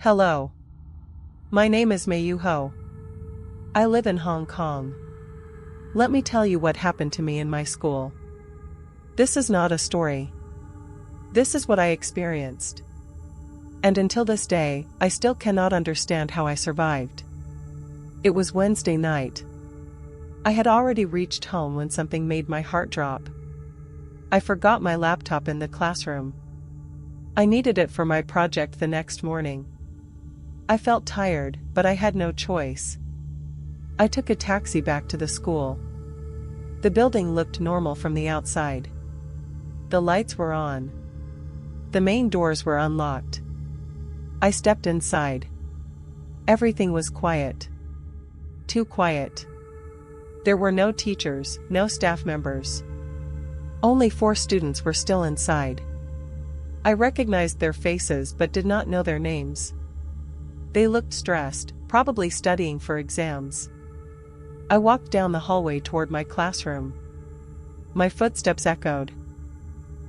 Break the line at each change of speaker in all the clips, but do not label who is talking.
Hello. My name is Mei Ho. I live in Hong Kong. Let me tell you what happened to me in my school. This is not a story. This is what I experienced. And until this day, I still cannot understand how I survived. It was Wednesday night. I had already reached home when something made my heart drop. I forgot my laptop in the classroom. I needed it for my project the next morning. I felt tired, but I had no choice. I took a taxi back to the school. The building looked normal from the outside. The lights were on. The main doors were unlocked. I stepped inside. Everything was quiet. Too quiet. There were no teachers, no staff members. Only 4 students were still inside. I recognized their faces but did not know their names. They looked stressed, probably studying for exams. I walked down the hallway toward my classroom. My footsteps echoed.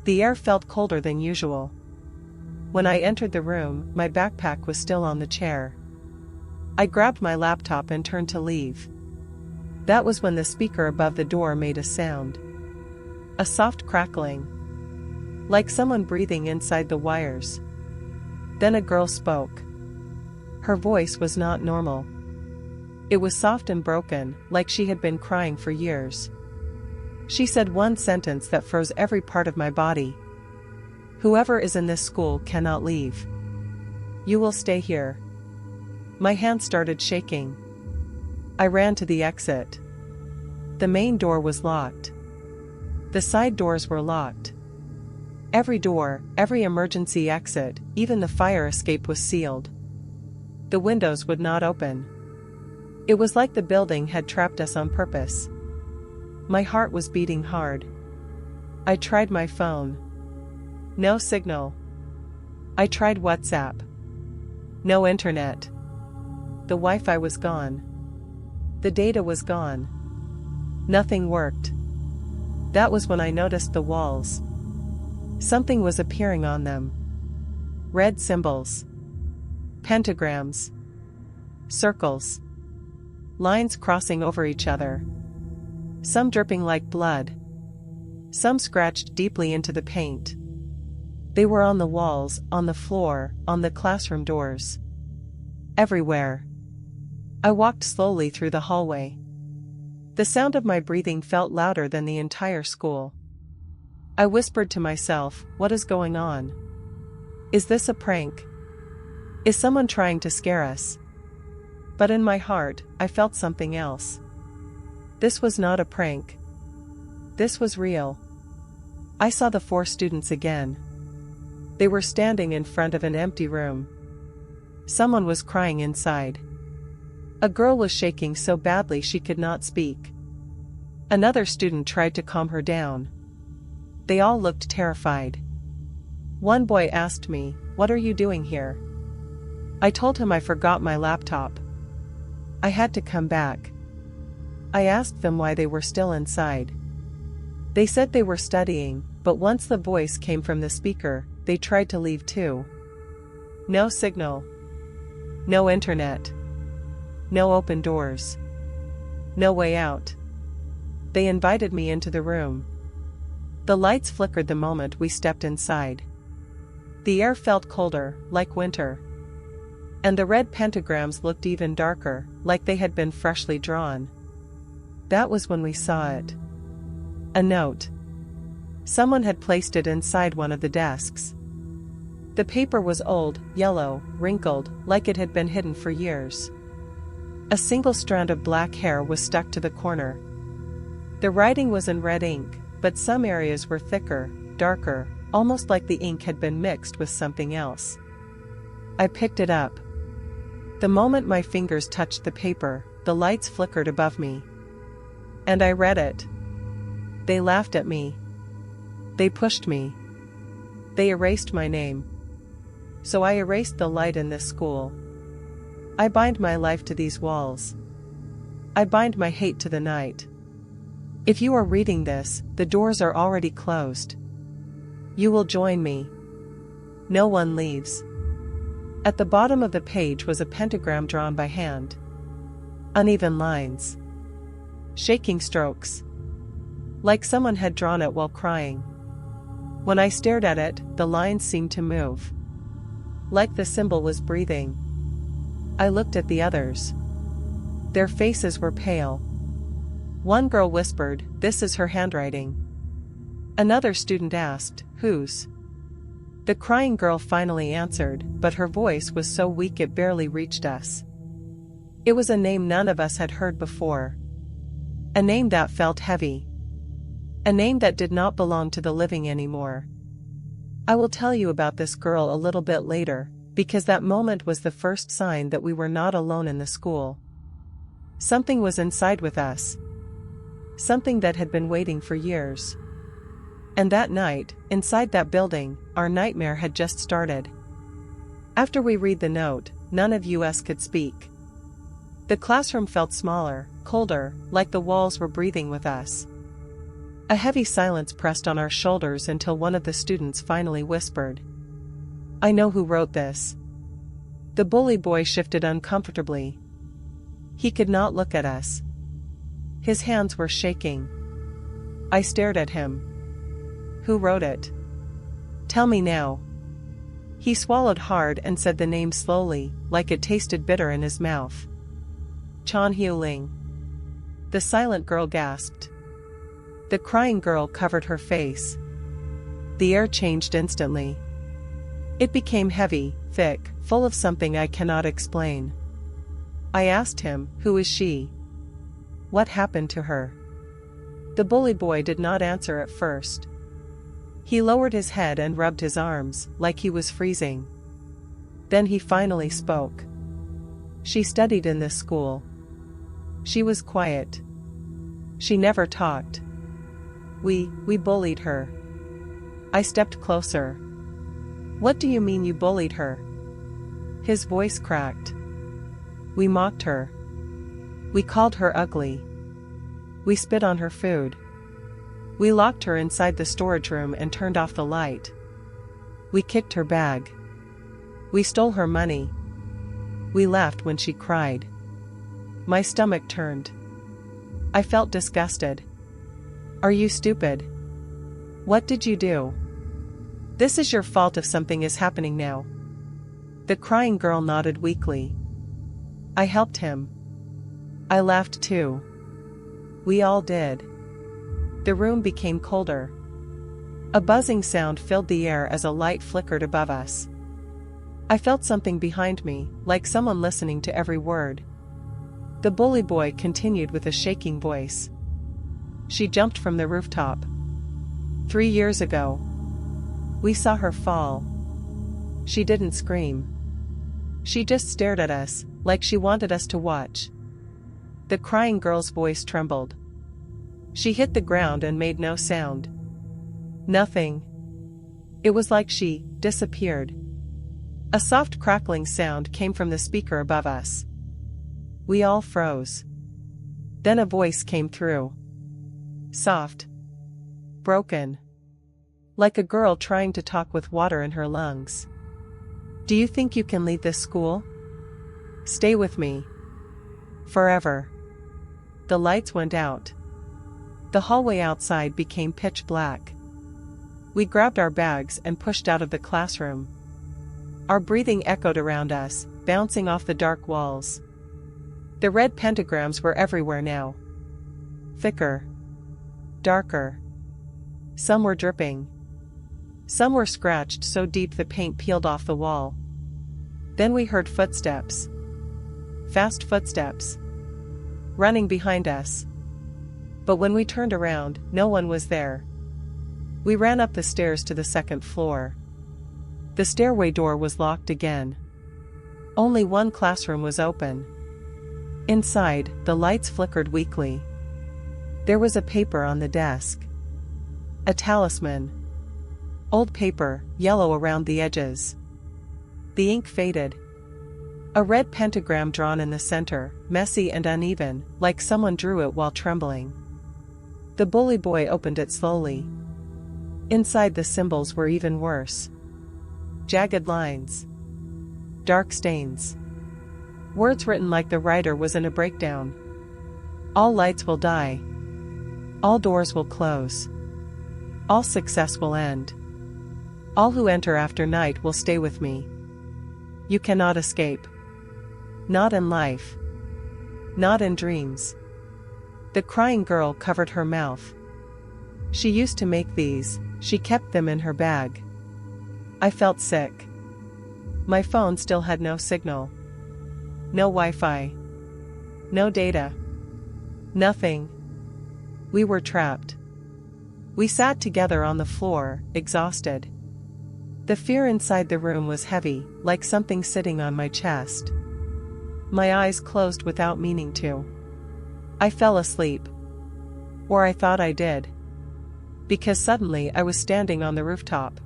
The air felt colder than usual. When I entered the room, my backpack was still on the chair. I grabbed my laptop and turned to leave. That was when the speaker above the door made a sound. A soft crackling. Like someone breathing inside the wires. Then a girl spoke. Her voice was not normal. It was soft and broken, like she had been crying for years. She said one sentence that froze every part of my body. Whoever is in this school cannot leave. You will stay here. My hand started shaking. I ran to the exit. The main door was locked. The side doors were locked. Every door, every emergency exit, even the fire escape was sealed. The windows would not open. It was like the building had trapped us on purpose. My heart was beating hard. I tried my phone. No signal. I tried WhatsApp. No internet. The Wi-Fi was gone. The data was gone. Nothing worked. That was when I noticed the walls. Something was appearing on them. Red symbols. Pentagrams. Circles. Lines crossing over each other. Some dripping like blood. Some scratched deeply into the paint. They were on the walls, on the floor, on the classroom doors. Everywhere. I walked slowly through the hallway. The sound of my breathing felt louder than the entire school. I whispered to myself, what is going on? Is this a prank? Is someone trying to scare us? But in my heart, I felt something else. This was not a prank. This was real. I saw the 4 students again. They were standing in front of an empty room. Someone was crying inside. A girl was shaking so badly she could not speak. Another student tried to calm her down. They all looked terrified. One boy asked me, "What are you doing here?" I told him I forgot my laptop. I had to come back. I asked them why they were still inside. They said they were studying, but once the voice came from the speaker, they tried to leave too. No signal. No internet. No open doors. No way out. They invited me into the room. The lights flickered the moment we stepped inside. The air felt colder, like winter. And the red pentagrams looked even darker, like they had been freshly drawn. That was when we saw it. A note. Someone had placed it inside one of the desks. The paper was old, yellow, wrinkled, like it had been hidden for years. A single strand of black hair was stuck to the corner. The writing was in red ink, but some areas were thicker, darker, almost like the ink had been mixed with something else. I picked it up. The moment my fingers touched the paper, the lights flickered above me. And I read it. They laughed at me. They pushed me. They erased my name. So I erased the light in this school. I bind my life to these walls. I bind my hate to the night. If you are reading this, the doors are already closed. You will join me. No one leaves. At the bottom of the page was a pentagram drawn by hand. Uneven lines. Shaking strokes. Like someone had drawn it while crying. When I stared at it, the lines seemed to move. Like the symbol was breathing. I looked at the others. Their faces were pale. One girl whispered, "This is her handwriting." Another student asked, "Whose?" The crying girl finally answered, but her voice was so weak it barely reached us. It was a name none of us had heard before. A name that felt heavy. A name that did not belong to the living anymore. I will tell you about this girl a little bit later, because that moment was the first sign that we were not alone in the school. Something was inside with us. Something that had been waiting for years. And that night, inside that building, our nightmare had just started. After we read the note, none of us could speak. The classroom felt smaller, colder, like the walls were breathing with us. A heavy silence pressed on our shoulders until one of the students finally whispered, "I know who wrote this." The bully boy shifted uncomfortably. He could not look at us. His hands were shaking. I stared at him. "Who wrote it? Tell me now." He swallowed hard and said the name slowly, like it tasted bitter in his mouth. Xuan-Yi. The silent girl gasped. The crying girl covered her face. The air changed instantly. It became heavy, thick, full of something I cannot explain. I asked him, "Who is she? What happened to her?" The bully boy did not answer at first. He lowered his head and rubbed his arms, like he was freezing. Then he finally spoke. "She studied in this school. She was quiet. She never talked. We bullied her." I stepped closer. "What do you mean you bullied her?" His voice cracked. "We mocked her. We called her ugly. We spit on her food. We locked her inside the storage room and turned off the light. We kicked her bag. We stole her money. We laughed when she cried." My stomach turned. I felt disgusted. "Are you stupid? What did you do? This is your fault if something is happening now." The crying girl nodded weakly. "I helped him. I laughed too. We all did." The room became colder. A buzzing sound filled the air as a light flickered above us. I felt something behind me, like someone listening to every word. The bully boy continued with a shaking voice. "She jumped from the rooftop. 3 years ago. We saw her fall. She didn't scream. She just stared at us, like she wanted us to watch." The crying girl's voice trembled. She hit the ground and made no sound. Nothing. It was like she disappeared. A soft crackling sound came from the speaker above us. We all froze. Then a voice came through. Soft. Broken. Like a girl trying to talk with water in her lungs. "Do you think you can leave this school? Stay with me. Forever." The lights went out. The hallway outside became pitch black. We grabbed our bags and pushed out of the classroom. Our breathing echoed around us, bouncing off the dark walls. The red pentagrams were everywhere now. Thicker. Darker. Some were dripping. Some were scratched so deep the paint peeled off the wall. Then we heard footsteps. Fast footsteps. Running behind us. But when we turned around, no one was there. We ran up the stairs to the second floor. The stairway door was locked again. Only one classroom was open. Inside, the lights flickered weakly. There was a paper on the desk. A talisman. Old paper, yellow around the edges. The ink faded. A red pentagram drawn in the center, messy and uneven, like someone drew it while trembling. The bully boy opened it slowly. Inside, the symbols were even worse. Jagged lines. Dark stains. Words written like the writer was in a breakdown. All lights will die. All doors will close. All success will end. All who enter after night will stay with me. You cannot escape. Not in life. Not in dreams. The crying girl covered her mouth. She used to make these, she kept them in her bag. I felt sick. My phone still had no signal. No Wi-Fi. No data. Nothing. We were trapped. We sat together on the floor, exhausted. The fear inside the room was heavy, like something sitting on my chest. My eyes closed without meaning to. I fell asleep. Or I thought I did. Because suddenly I was standing on the rooftop.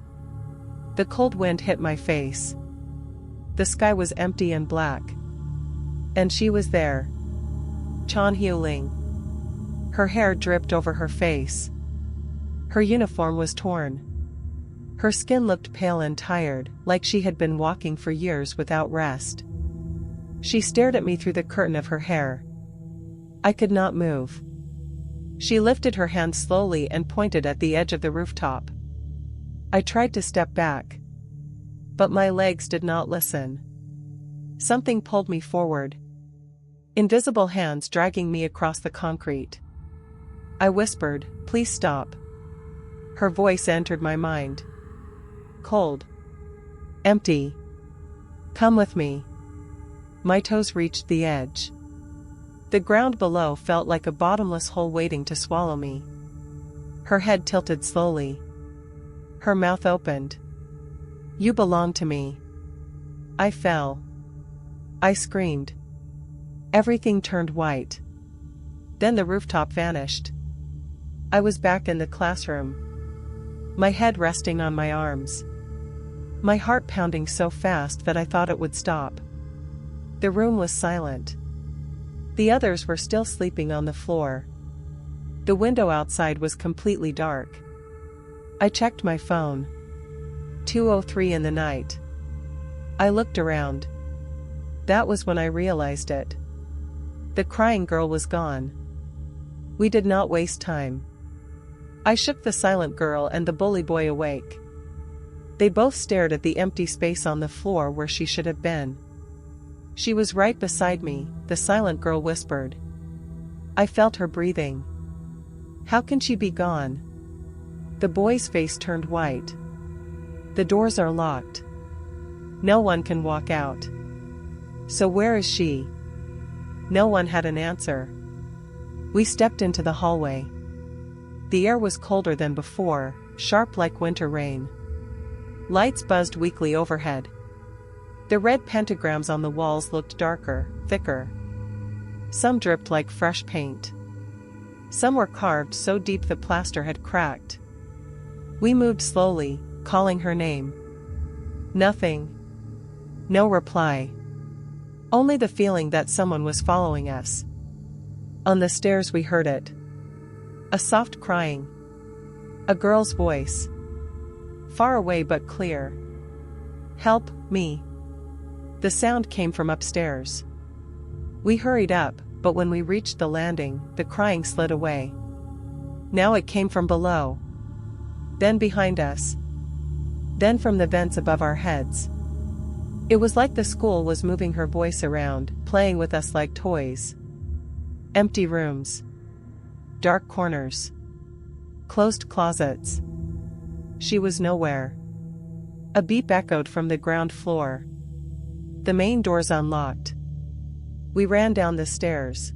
The cold wind hit my face. The sky was empty and black. And she was there. Xuan-Yi. Her hair dripped over her face. Her uniform was torn. Her skin looked pale and tired, like she had been walking for years without rest. She stared at me through the curtain of her hair. I could not move. She lifted her hand slowly and pointed at the edge of the rooftop. I tried to step back. But my legs did not listen. Something pulled me forward. Invisible hands dragging me across the concrete. I whispered, "Please stop." Her voice entered my mind. Cold. Empty. Come with me. My toes reached the edge. The ground below felt like a bottomless hole waiting to swallow me. Her head tilted slowly. Her mouth opened. "You belong to me." I fell. I screamed. Everything turned white. Then the rooftop vanished. I was back in the classroom. My head resting on my arms. My heart pounding so fast that I thought it would stop. The room was silent. The others were still sleeping on the floor. The window outside was completely dark. I checked my phone. 2:03 in the night. I looked around. That was when I realized it. The crying girl was gone. We did not waste time. I shook the silent girl and the bully boy awake. They both stared at the empty space on the floor where she should have been. She was right beside me, the silent girl whispered. I felt her breathing. How can she be gone? The boy's face turned white. The doors are locked. No one can walk out. So where is she? No one had an answer. We stepped into the hallway. The air was colder than before, sharp like winter rain. Lights buzzed weakly overhead. The red pentagrams on the walls looked darker, thicker. Some dripped like fresh paint. Some were carved so deep the plaster had cracked. We moved slowly, calling her name. Nothing. No reply. Only the feeling that someone was following us. On the stairs we heard it. A soft crying. A girl's voice. Far away but clear. Help me. The sound came from upstairs. We hurried up, but when we reached the landing, the crying slid away. Now it came from below. Then behind us. Then from the vents above our heads. It was like the school was moving her voice around, playing with us like toys. Empty rooms. Dark corners. Closed closets. She was nowhere. A beep echoed from the ground floor. The main doors unlocked. We ran down the stairs.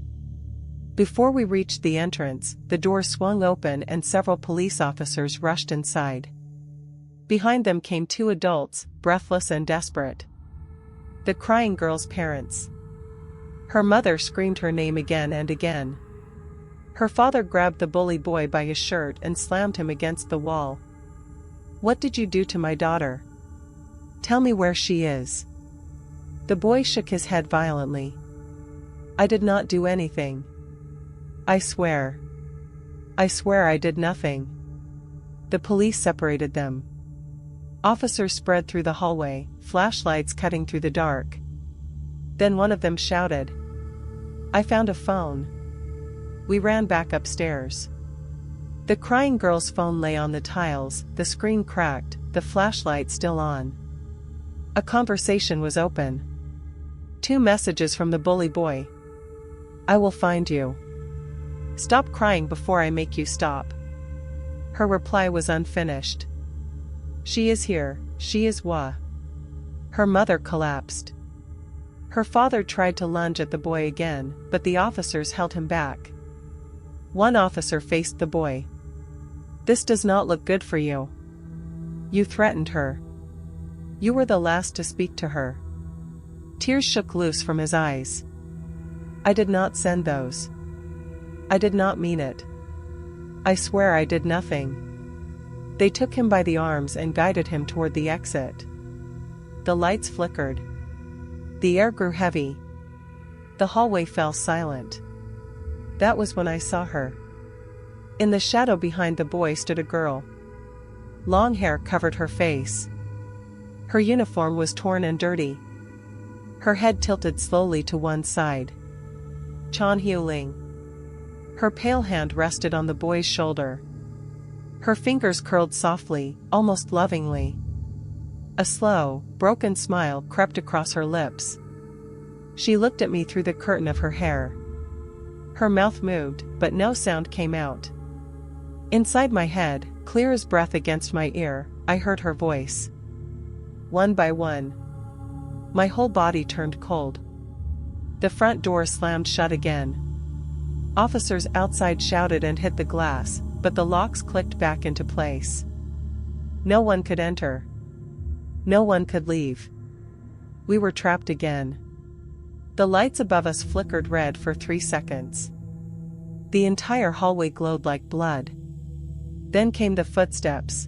Before we reached the entrance, the doors swung open and several police officers rushed inside. Behind them came two adults, breathless and desperate. The crying girl's parents. Her mother screamed her name again and again. Her father grabbed the bully boy by his shirt and slammed him against the wall. What did you do to my daughter? Tell me where she is. The boy shook his head violently. I did not do anything. I swear. I swear I did nothing. The police separated them. Officers spread through the hallway, flashlights cutting through the dark. Then one of them shouted, "I found a phone." We ran back upstairs. The crying girl's phone lay on the tiles, the screen cracked, the flashlight still on. A conversation was open. 2 messages from the bully boy. "I will find you. Stop crying before I make you stop." Her reply was unfinished. "She is here, she is Wa." Her mother collapsed. Her father tried to lunge at the boy again, but the officers held him back. One officer faced the boy. "This does not look good for you. You threatened her. You were the last to speak to her." Tears shook loose from his eyes. "I did not send those. I did not mean it. I swear I did nothing." They took him by the arms and guided him toward the exit. The lights flickered. The air grew heavy. The hallway fell silent. That was when I saw her. In the shadow behind the boy stood a girl. Long hair covered her face. Her uniform was torn and dirty. Her head tilted slowly to one side. Xuan-Yi. Her pale hand rested on the boy's shoulder. Her fingers curled softly, almost lovingly. A slow, broken smile crept across her lips. She looked at me through the curtain of her hair. Her mouth moved, but no sound came out. Inside my head, clear as breath against my ear, I heard her voice. One by one, my whole body turned cold. The front door slammed shut again. Officers outside shouted and hit the glass, but the locks clicked back into place. No one could enter. No one could leave. We were trapped again. The lights above us flickered red for 3 seconds. The entire hallway glowed like blood. Then came the footsteps.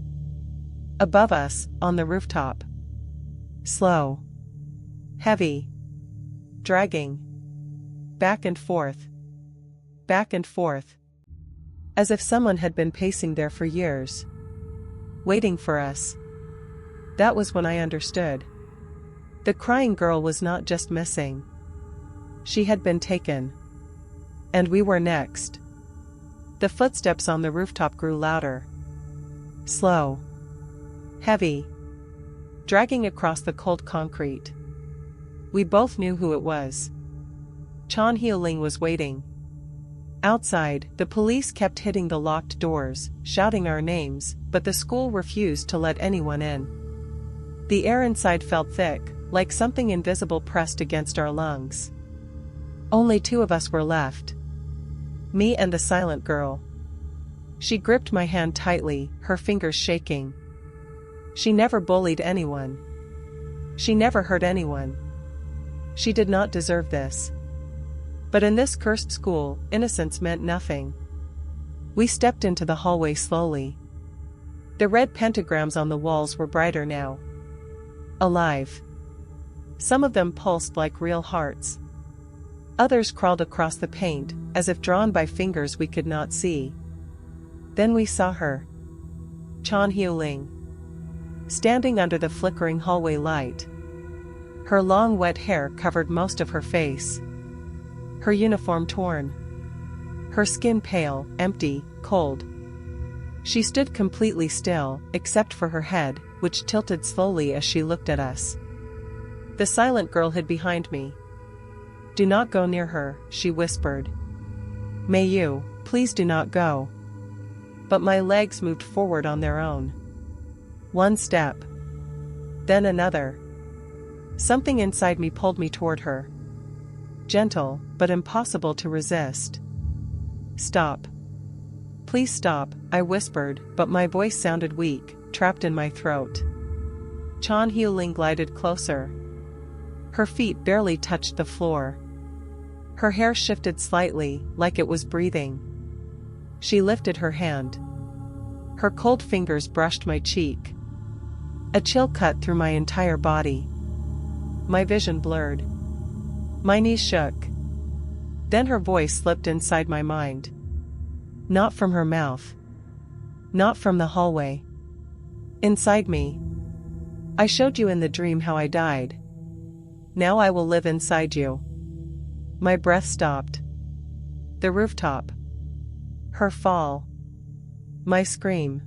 Above us, on the rooftop. Slow. Heavy. Dragging. Back and forth. Back and forth. As if someone had been pacing there for years. Waiting for us. That was when I understood. The crying girl was not just missing. She had been taken. And we were next. The footsteps on the rooftop grew louder. Slow. Heavy. Dragging across the cold concrete. We both knew who it was. Xuan-Yi was waiting. Outside, the police kept hitting the locked doors, shouting our names, but the school refused to let anyone in. The air inside felt thick, like something invisible pressed against our lungs. Only 2 of us were left. Me and the silent girl. She gripped my hand tightly, her fingers shaking. She never bullied anyone. She never hurt anyone. She did not deserve this. But in this cursed school, innocence meant nothing. We stepped into the hallway slowly. The red pentagrams on the walls were brighter now. Alive. Some of them pulsed like real hearts. Others crawled across the paint, as if drawn by fingers we could not see. Then we saw her. Xuan-Yi. Standing under the flickering hallway light. Her long wet hair covered most of her face. Her uniform torn. Her skin pale, empty, cold. She stood completely still, except for her head, which tilted slowly as she looked at us. The silent girl hid behind me. "Do not go near her," she whispered. "May you, please do not go." But my legs moved forward on their own. One step. Then another. Something inside me pulled me toward her. Gentle, but impossible to resist. "Stop. Please stop," I whispered, but my voice sounded weak, trapped in my throat. Xuan-Yi glided closer. Her feet barely touched the floor. Her hair shifted slightly, like it was breathing. She lifted her hand. Her cold fingers brushed my cheek. A chill cut through my entire body. My vision blurred. My knees shook. Then her voice slipped inside my mind. Not from her mouth. Not from the hallway. Inside me. I showed you in the dream how I died. Now I will live inside you. My breath stopped. The rooftop. Her fall. My scream.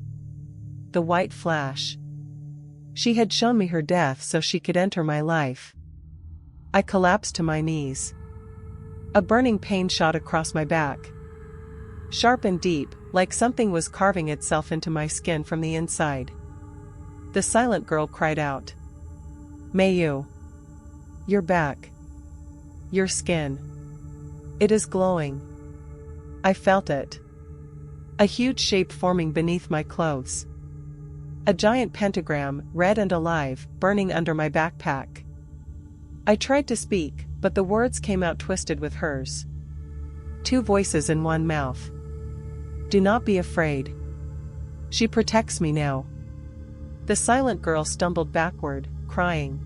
The white flash. She had shown me her death so she could enter my life. I collapsed to my knees. A burning pain shot across my back. Sharp and deep, like something was carving itself into my skin from the inside. The silent girl cried out. Mayu. You're back. Your skin. It is glowing. I felt it. A huge shape forming beneath my clothes. A giant pentagram, red and alive, burning under my backpack. I tried to speak, but the words came out twisted with hers. Two voices in one mouth. Do not be afraid. She protects me now. The silent girl stumbled backward, crying.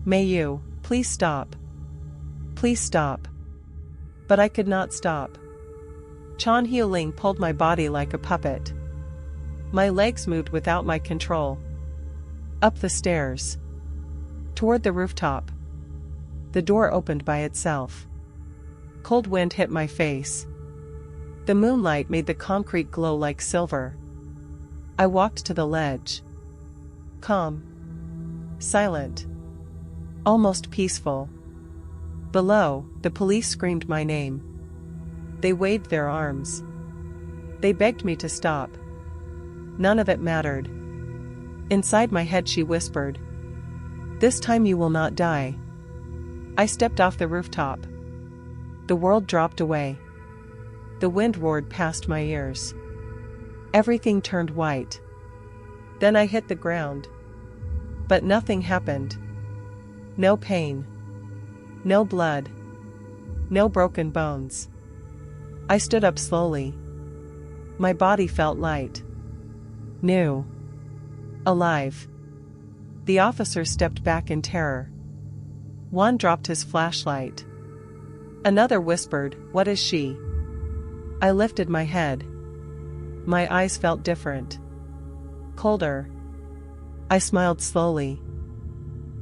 Mayu, please stop. Please stop. But I could not stop. Xuan-Yi pulled my body like a puppet. My legs moved without my control. Up the stairs. Toward the rooftop. The door opened by itself. Cold wind hit my face. The moonlight made the concrete glow like silver. I walked to the ledge. Calm. Silent. Almost peaceful. Below, the police screamed my name. They waved their arms. They begged me to stop. None of it mattered. Inside my head she whispered. This time you will not die. I stepped off the rooftop. The world dropped away. The wind roared past my ears. Everything turned white. Then I hit the ground. But nothing happened. No pain. No blood. No broken bones. I stood up slowly. My body felt light. New. Alive. The officer stepped back in terror. One dropped his flashlight. Another whispered, "What is she?" I lifted my head. My eyes felt different. Colder. I smiled slowly.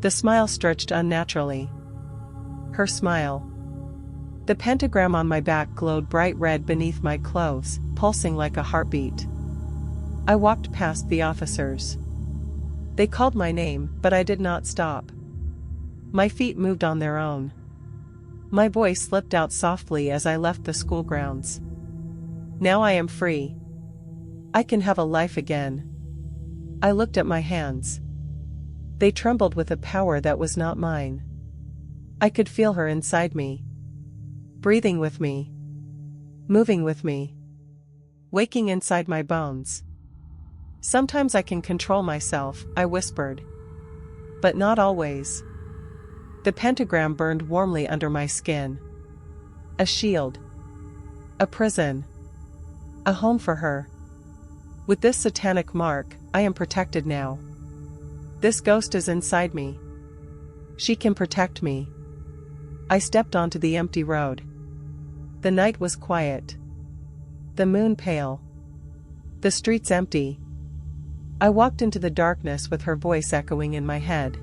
The smile stretched unnaturally. Her smile. The pentagram on my back glowed bright red beneath my clothes, pulsing like a heartbeat. I walked past the officers. They called my name, but I did not stop. My feet moved on their own. My voice slipped out softly as I left the school grounds. Now I am free. I can have a life again. I looked at my hands. They trembled with a power that was not mine. I could feel her inside me. Breathing with me. Moving with me. Waking inside my bones. Sometimes I can control myself, I whispered. But not always. The pentagram burned warmly under my skin. A shield. A prison. A home for her. With this satanic mark, I am protected now. This ghost is inside me. She can protect me. I stepped onto the empty road. The night was quiet. The moon pale. The streets empty. I walked into the darkness with her voice echoing in my head.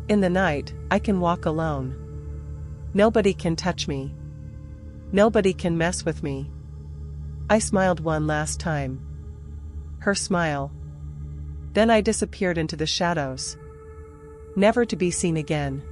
In the night, I can walk alone. Nobody can touch me. Nobody can mess with me. I smiled one last time. Her smile. Then I disappeared into the shadows. Never to be seen again.